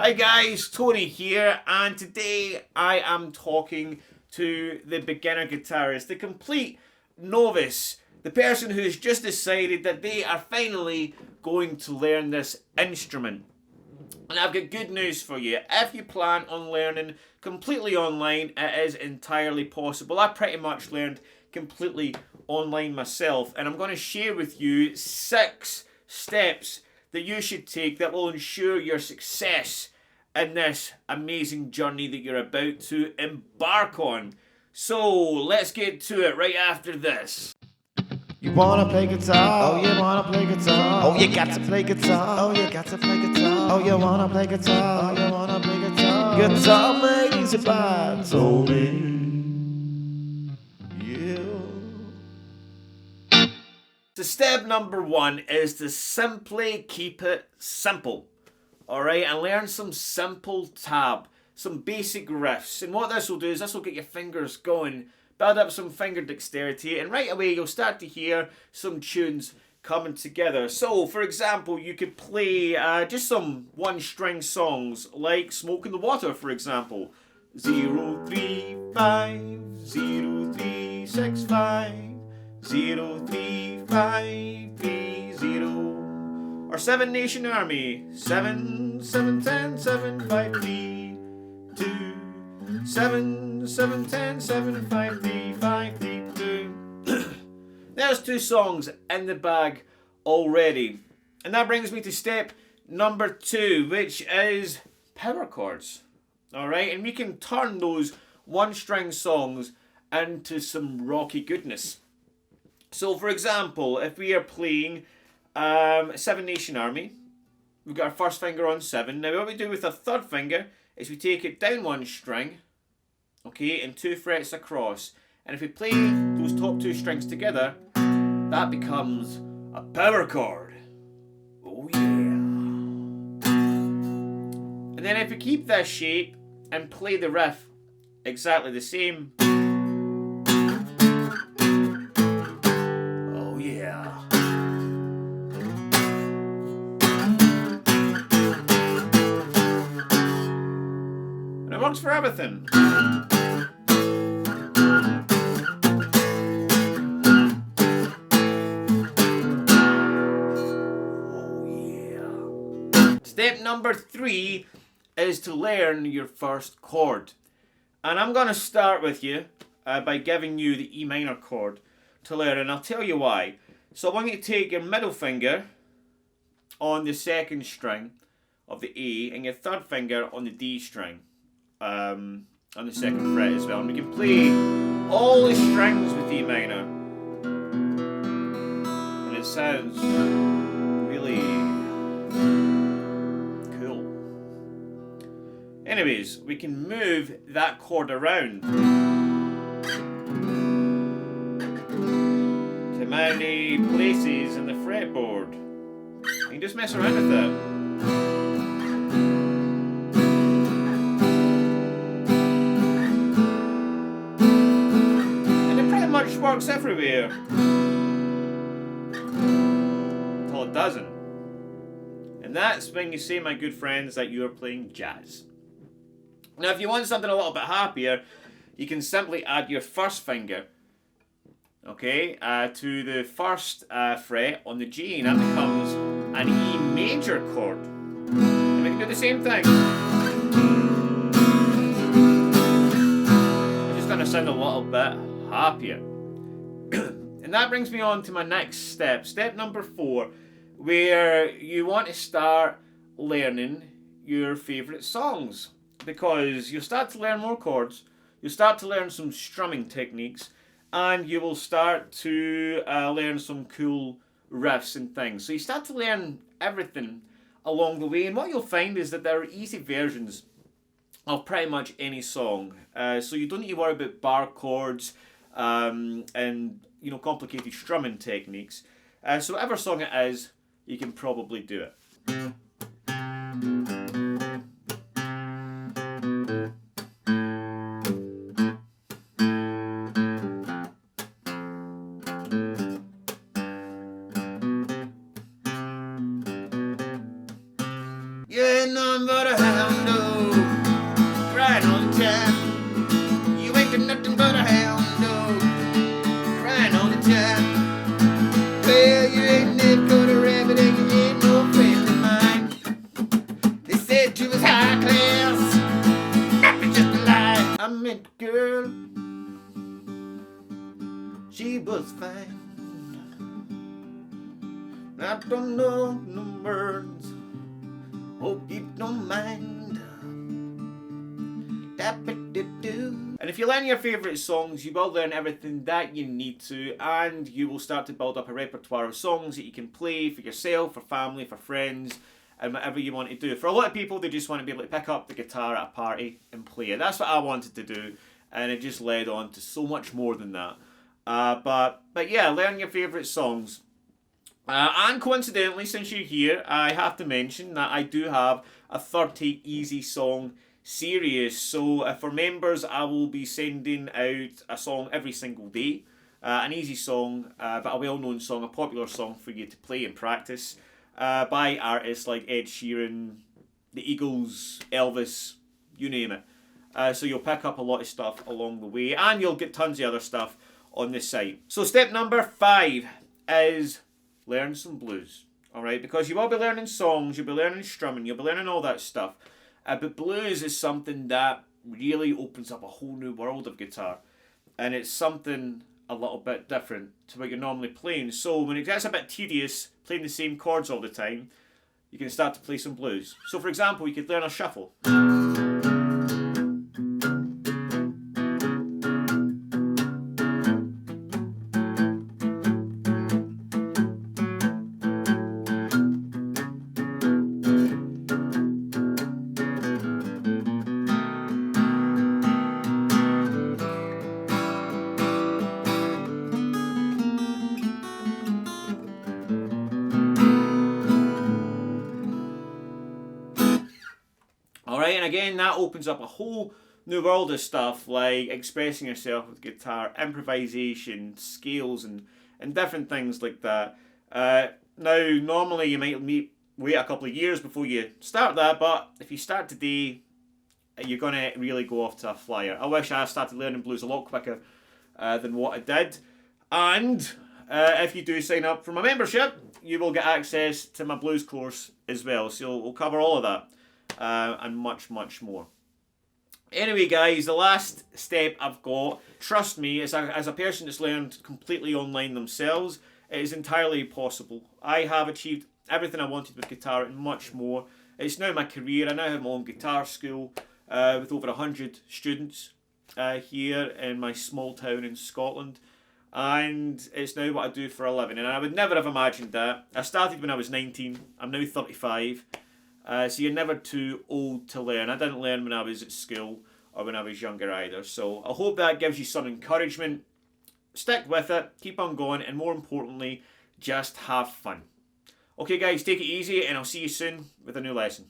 Hi guys, Tony here, and today I am talking to the beginner guitarist, the complete novice, the person who's just decided that they are finally going to learn this instrument. And I've got good news for you. If you plan on learning completely online, it is entirely possible. I pretty much learned completely online myself, and I'm going to share with you 6 steps that you should take that will ensure your success in this amazing journey that you're about to embark on. So let's get to it right after this. You wanna play guitar? Oh, you wanna play guitar? Oh, you got to play guitar. Oh, you got to play guitar. Oh, you wanna play guitar? Oh, you wanna play guitar? Guitar makes it by Tony. So step number 1 is to simply keep it simple. Alright, and learn some simple tab, some basic riffs. And what this will do is this will get your fingers going, build up some finger dexterity, and right away you'll start to hear some tunes coming together. So, for example, you could play just some one-string songs, like Smoke in the Water, for example. 0, 3, 5, 0, 3, 6, 5, 0, 3, 5, 3, 0. Or 7 Nation Army, 7, 7, 10, 7, 5, 3, 2, 7, 7, 10, 7, 5, 3, 5, 3, 2. There's 2 songs in the bag already. And that brings me to step number 2, which is power chords. Alright, and we can turn those one-string songs into some rocky goodness. So, for example, if we are playing 7 Nation Army, we've got our first finger on 7. Now, what we do with our third finger is we take it down 1 string, okay, and 2 frets across. And if we play those top 2 strings together, that becomes a power chord. Oh yeah. And then if we keep this shape and play the riff exactly the same, oh yeah. And it works for everything. Step number 3 is to learn your first chord. And I'm going to start with you by giving you the E minor chord to learn, and I'll tell you why. So I want you to take your middle finger on the 2nd string of the A and your 3rd finger on the D string on the 2nd fret as well. And we can play all the strings with E minor. And it sounds really cool. Anyways, we can move that chord around to many places in the fretboard. You can just mess around with it. And it pretty much works everywhere. Until it doesn't. And that's when you say, my good friends, that you are playing jazz. Now, if you want something a little bit happier, you can simply add your first finger, okay, to the 1st fret on the G, and that becomes an E major chord. And we can do the same thing. It's just going to sound a little bit happier. And that brings me on to my next step, step number 4, where you want to start learning your favourite songs. Because you'll start to learn more chords, you'll start to learn some strumming techniques, and you will start to learn some cool riffs and things. So you start to learn everything along the way, and what you'll find is that there are easy versions of pretty much any song. So you don't need to worry about bar chords and complicated strumming techniques. So whatever song it is, you can probably do it. You ain't nothing but a hound I don't know no words. Hope you don't mind. And if you learn your favourite songs, you will learn everything that you need to, and you will start to build up a repertoire of songs that you can play for yourself, for family, for friends, and whatever you want to do. For a lot of people, they just want to be able to pick up the guitar at a party and play it. That's what I wanted to do, and it just led on to so much more than that. But yeah, learn your favourite songs. And coincidentally, since you're here, I have to mention that I do have a 30 easy song series. So for members, I will be sending out a song every single day. An easy song, but a well-known song, a popular song for you to play and practice by artists like Ed Sheeran, the Eagles, Elvis, you name it. So you'll pick up a lot of stuff along the way, and you'll get tons of other stuff on the site. So step number 5 is learn some blues. Alright, because you will be learning songs, you'll be learning strumming, you'll be learning all that stuff. But blues is something that really opens up a whole new world of guitar. And it's something a little bit different to what you're normally playing. So when it gets a bit tedious playing the same chords all the time, you can start to play some blues. So for example, you could learn a shuffle. Alright, and again, that opens up a whole new world of stuff like expressing yourself with guitar, improvisation, scales, and different things like that. Now, normally you might wait a couple of years before you start that, but if you start today, you're going to really go off to a flyer. I wish I started learning blues a lot quicker than what I did. And if you do sign up for my membership, you will get access to my blues course as well. So we'll cover all of that. And much, much more. Anyway, guys, the last step I've got, trust me, as a person that's learned completely online themselves, it is entirely possible. I have achieved everything I wanted with guitar and much more. It's now my career. I now have my own guitar school with over 100 students here in my small town in Scotland. And it's now what I do for a living. And I would never have imagined that. I started when I was 19. I'm now 35. So you're never too old to learn. I didn't learn when I was at school or when I was younger either. So I hope that gives you some encouragement. Stick with it, keep on going, and more importantly, just have fun. Okay guys, take it easy, and I'll see you soon with a new lesson.